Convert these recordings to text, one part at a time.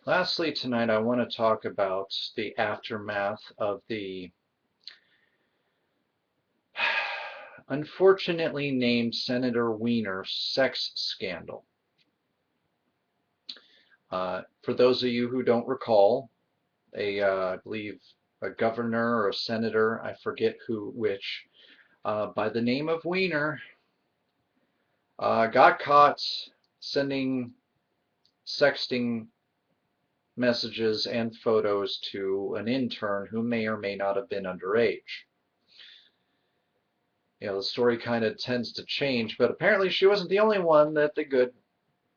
Lastly, tonight I want to talk about the aftermath of the unfortunately named Senator Wiener sex scandal. For those of you who don't recall, I believe a governor or a senator, I forget which, by the name of Wiener, got caught sending sexting messages and photos to an intern who may or may not have been underage. The story kind of tends to change, but apparently she wasn't the only one that the good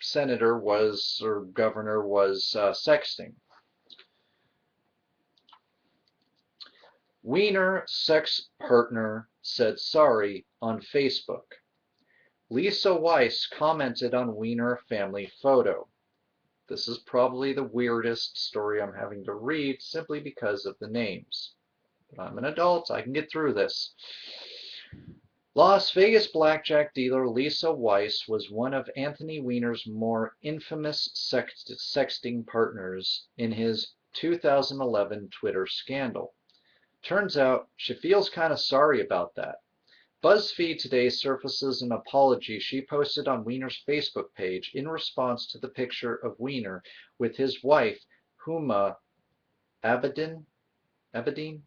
senator was, or governor was, sexting. Wiener sex partner said sorry on Facebook. Lisa Weiss commented on Wiener family photo. This is probably the weirdest story I'm having to read simply because of the names. But I'm an adult, I can get through this. Las Vegas blackjack dealer Lisa Weiss was one of Anthony Weiner's more infamous sexting partners in his 2011 Twitter scandal. Turns out she feels kind of sorry about that. BuzzFeed today surfaces an apology she posted on Weiner's Facebook page in response to the picture of Wiener with his wife, Huma Abedin, Abedin?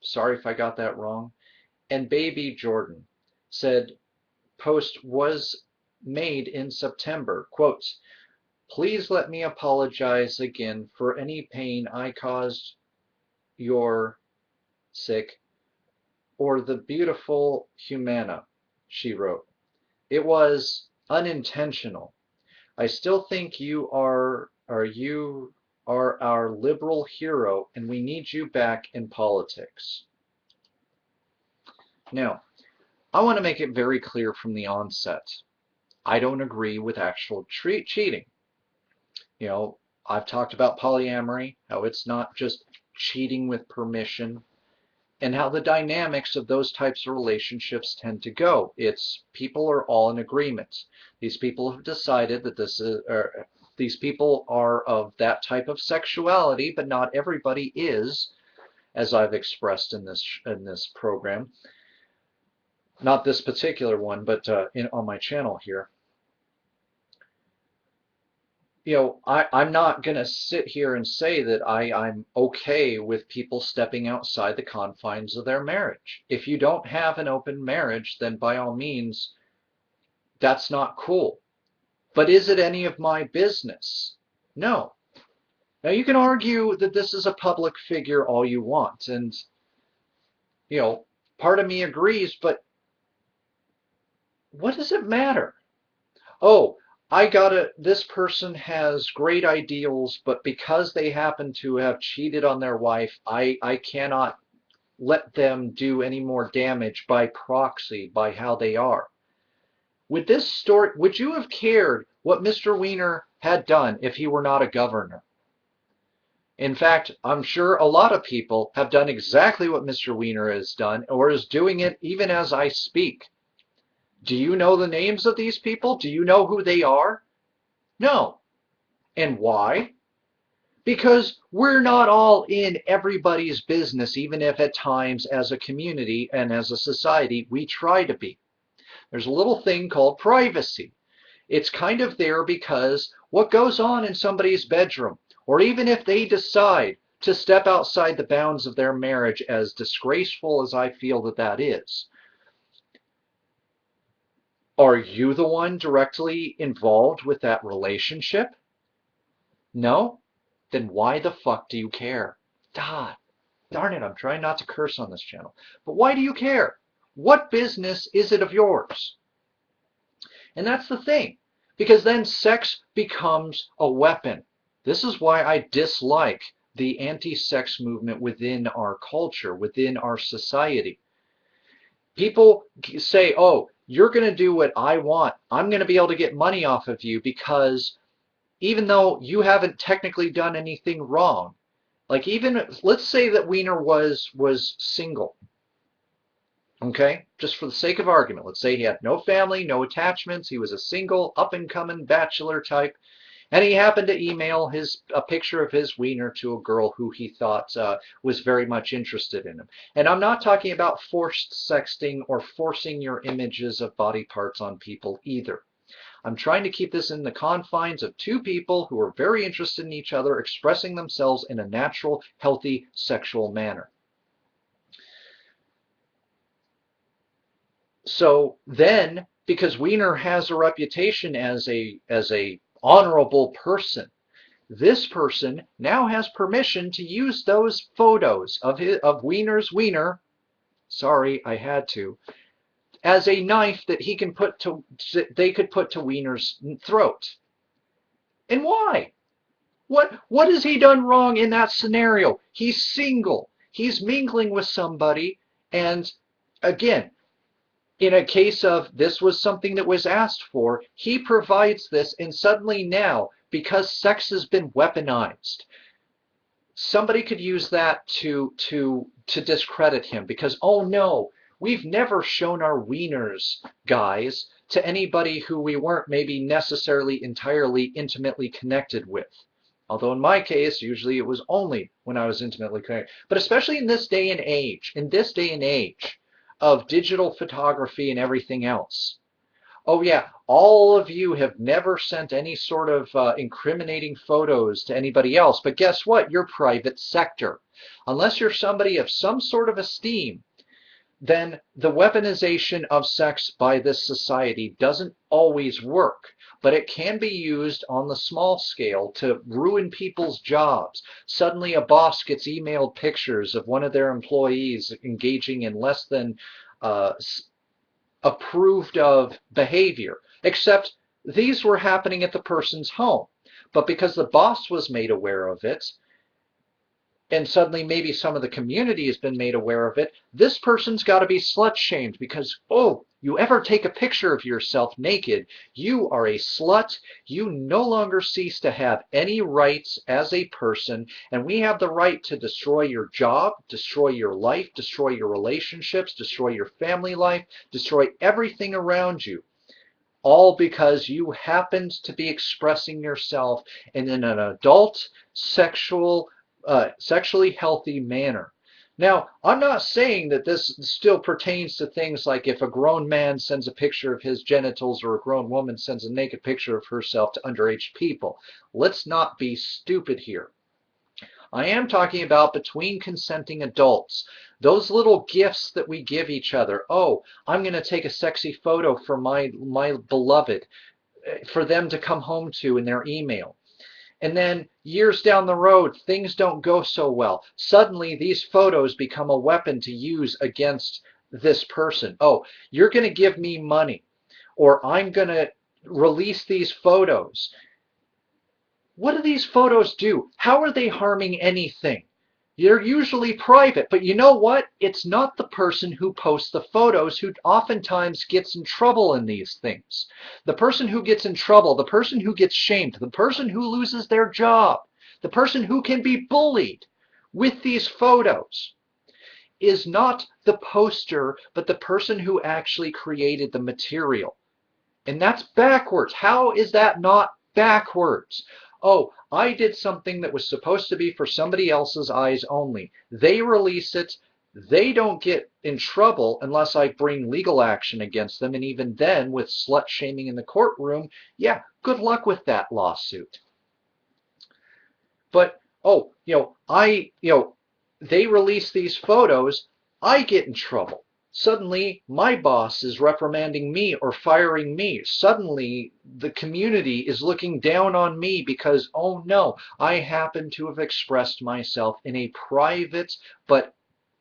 Sorry if I got that wrong, and baby Jordan. Said post was made in September. Quote, please let me apologize again for any pain I caused your sick or the beautiful Humana, she wrote. It was unintentional. I still think you are our liberal hero and we need you back in politics. Now, I want to make it very clear from the onset. I don't agree with actual cheating. I've talked about polyamory, how it's not just cheating with permission, and how the dynamics of those types of relationships tend to go. It's people are all in agreement. These people have decided that these people are of that type of sexuality, but not everybody is, as I've expressed in this program. Not this particular one, but on my channel here. I'm not going to sit here and say that I'm okay with people stepping outside the confines of their marriage. If you don't have an open marriage, then by all means, that's not cool. But is it any of my business? No. Now, you can argue that this is a public figure all you want, and, part of me agrees, but what does it matter? Oh, this person has great ideals, but because they happen to have cheated on their wife, I cannot let them do any more damage by proxy by how they are. With this story, would you have cared what Mr. Wiener had done if he were not a governor? In fact, I'm sure a lot of people have done exactly what Mr. Wiener has done or is doing it even as I speak. Do you know the names of these people? Do you know who they are? No. And why? Because we're not all in everybody's business, even if at times as a community and as a society we try to be. There's a little thing called privacy. It's kind of there because what goes on in somebody's bedroom, or even if they decide to step outside the bounds of their marriage, as disgraceful as I feel that that is, are you the one directly involved with that relationship? No? Then why the fuck do you care? God, darn it, I'm trying not to curse on this channel. But why do you care? What business is it of yours? And that's the thing. Because then sex becomes a weapon. This is why I dislike the anti-sex movement within our culture, within our society. People say, oh, you're going to do what I want. I'm going to be able to get money off of you because even though you haven't technically done anything wrong, like even, let's say that Wiener was single. Okay, just for the sake of argument, let's say he had no family, no attachments, he was a single, up-and-coming bachelor type, And he happened to email a picture of his wiener to a girl who he thought was very much interested in him. And I'm not talking about forced sexting or forcing your images of body parts on people either. I'm trying to keep this in the confines of two people who are very interested in each other, expressing themselves in a natural, healthy, sexual manner. So then, because Wiener has a reputation as a honorable person, this person now has permission to use those photos of Wiener's wiener. Sorry, I had to, as a knife that they could put to Wiener's throat. And why? What has he done wrong in that scenario? He's single. He's mingling with somebody, and again, in a case of this was something that was asked for, he provides this, and suddenly now, because sex has been weaponized, somebody could use that to discredit him because, oh no, we've never shown our wieners, guys, to anybody who we weren't maybe necessarily entirely intimately connected with. Although in my case, usually it was only when I was intimately connected. But especially in this day and age of digital photography and everything else, oh yeah, all of you have never sent any sort of incriminating photos to anybody else, but guess what? You're private sector. Unless you're somebody of some sort of esteem, then the weaponization of sex by this society doesn't always work, but it can be used on the small scale to ruin people's jobs. Suddenly a boss gets emailed pictures of one of their employees engaging in less than uh, approved of behavior, except these were happening at the person's home. But because the boss was made aware of it, and suddenly maybe some of the community has been made aware of it, this person's got to be slut shamed because, oh, you ever take a picture of yourself naked, you are a slut. You no longer cease to have any rights as a person, and we have the right to destroy your job, destroy your life, destroy your relationships, destroy your family life, destroy everything around you, all because you happened to be expressing yourself in an adult, sexually healthy manner. Now, I'm not saying that this still pertains to things like if a grown man sends a picture of his genitals or a grown woman sends a naked picture of herself to underage people. Let's not be stupid here. I am talking about between consenting adults. Those little gifts that we give each other. Oh, I'm going to take a sexy photo for my beloved for them to come home to in their email. And then years down the road, things don't go so well. Suddenly, these photos become a weapon to use against this person. Oh, you're going to give me money, or I'm going to release these photos. What do these photos do? How are they harming anything? They're usually private, but you know what? It's not the person who posts the photos who oftentimes gets in trouble in these things. The person who gets in trouble, the person who gets shamed, the person who loses their job, the person who can be bullied with these photos is not the poster, but the person who actually created the material. And that's backwards. How is that not backwards? Oh, I did something that was supposed to be for somebody else's eyes only. They release it. They don't get in trouble unless I bring legal action against them. And even then, with slut shaming in the courtroom, yeah, good luck with that lawsuit. But, oh, they release these photos. I get in trouble. Suddenly, my boss is reprimanding me or firing me. Suddenly, the community is looking down on me because, oh no, I happen to have expressed myself in a private but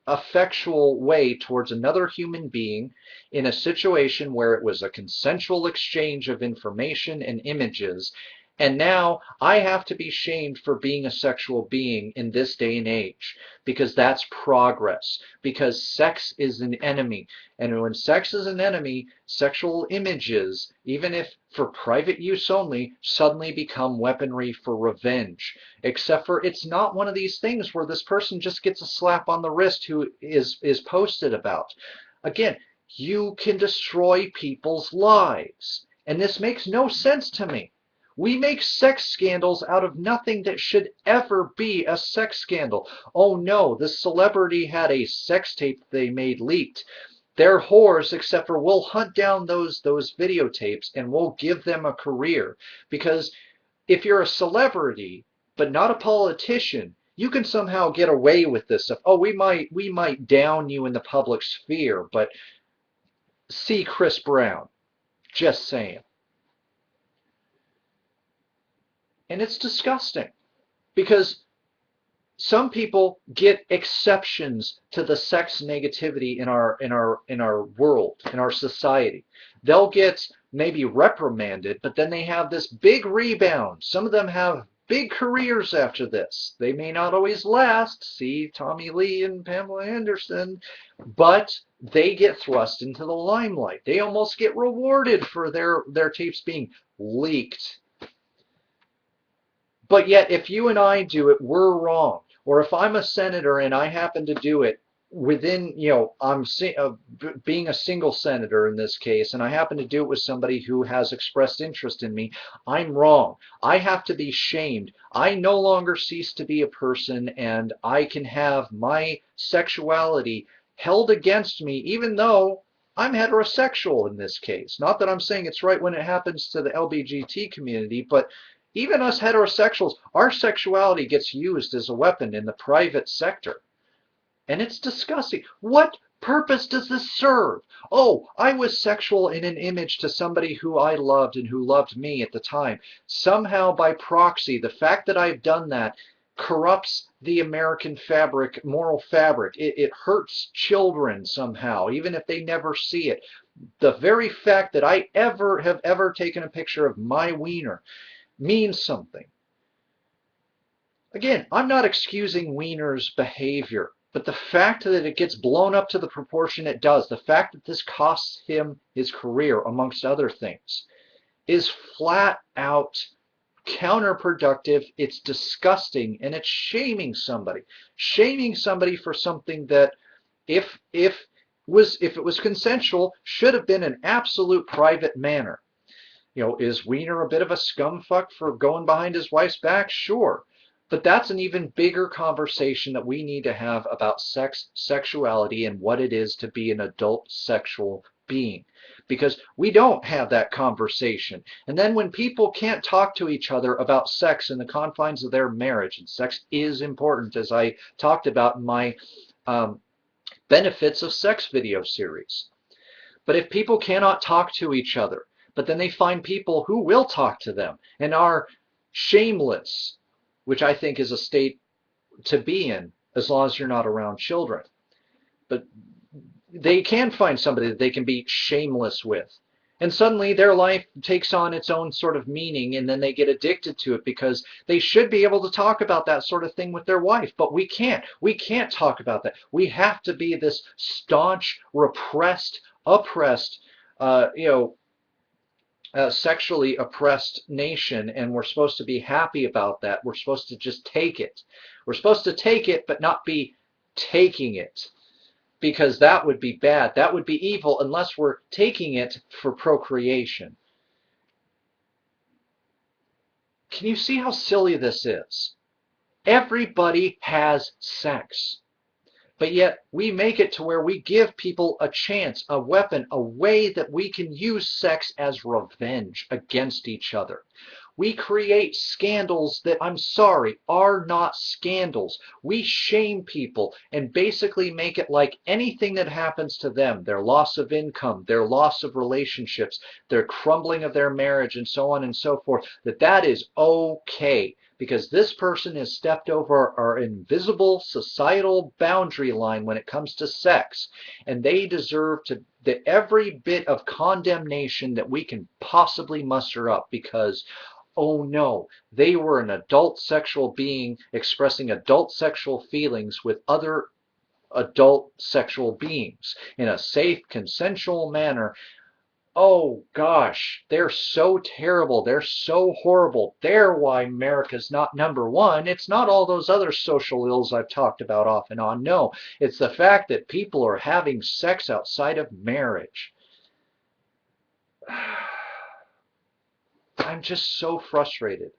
effectual way towards another human being in a situation where it was a consensual exchange of information and images. And now I have to be shamed for being a sexual being in this day and age because that's progress. Because sex is an enemy. And when sex is an enemy, sexual images, even if for private use only, suddenly become weaponry for revenge. Except for it's not one of these things where this person just gets a slap on the wrist who is posted about. Again, you can destroy people's lives. And this makes no sense to me. We make sex scandals out of nothing that should ever be a sex scandal. Oh no, this celebrity had a sex tape they made leaked. They're whores, except for we'll hunt down those videotapes and we'll give them a career. Because if you're a celebrity but not a politician, you can somehow get away with this stuff. Oh, we might down you in the public sphere, but see Chris Brown. Just saying. And it's disgusting because some people get exceptions to the sex negativity in our world, in our society. They'll get maybe reprimanded, but then they have this big rebound. Some of them have big careers after this. They may not always last. See Tommy Lee and Pamela Anderson, but they get thrust into the limelight. They almost get rewarded for their tapes being leaked. But yet, if you and I do it, we're wrong. Or if I'm a senator and I happen to do it within, I'm being a single senator in this case, and I happen to do it with somebody who has expressed interest in me, I'm wrong. I have to be shamed. I no longer cease to be a person, and I can have my sexuality held against me, even though I'm heterosexual in this case. Not that I'm saying it's right when it happens to the LGBT community, but even us heterosexuals, our sexuality gets used as a weapon in the private sector. And it's disgusting. What purpose does this serve? Oh, I was sexual in an image to somebody who I loved and who loved me at the time. Somehow by proxy, the fact that I've done that corrupts the American fabric, moral fabric. It hurts children somehow, even if they never see it. The very fact that I have ever taken a picture of my wiener means something. Again, I'm not excusing Wiener's behavior, but the fact that it gets blown up to the proportion it does, the fact that this costs him his career, amongst other things, is flat out counterproductive. It's disgusting, and it's shaming somebody. Shaming somebody for something that, if it was consensual, should have been an absolute private manner. Is Wiener a bit of a scumfuck for going behind his wife's back? Sure. But that's an even bigger conversation that we need to have about sexuality, and what it is to be an adult sexual being. Because we don't have that conversation. And then when people can't talk to each other about sex in the confines of their marriage, and sex is important, as I talked about in my benefits of sex video series. But if people cannot talk to each other, but then they find people who will talk to them and are shameless, which I think is a state to be in as long as you're not around children. But they can find somebody that they can be shameless with. And suddenly their life takes on its own sort of meaning, and then they get addicted to it because they should be able to talk about that sort of thing with their wife. But we can't. We can't talk about that. We have to be this staunch, repressed, oppressed, sexually oppressed nation, and we're supposed to be happy about that. We're supposed to just take it. We're supposed to take it, but not be taking it, because that would be bad. That would be evil unless we're taking it for procreation. Can you see how silly this is? Everybody has sex. But yet we make it to where we give people a chance, a weapon, a way that we can use sex as revenge against each other. We create scandals that, I'm sorry, are not scandals. We shame people and basically make it like anything that happens to them, their loss of income, their loss of relationships, their crumbling of their marriage, and so on and so forth, that is okay, because this person has stepped over our invisible societal boundary line when it comes to sex, and they deserve every bit of condemnation that we can possibly muster up, because oh no, they were an adult sexual being expressing adult sexual feelings with other adult sexual beings in a safe, consensual manner. Oh gosh, they're so terrible. They're so horrible. They're why America's not #1. It's not all those other social ills I've talked about off and on. No, it's the fact that people are having sex outside of marriage. I'm just so frustrated.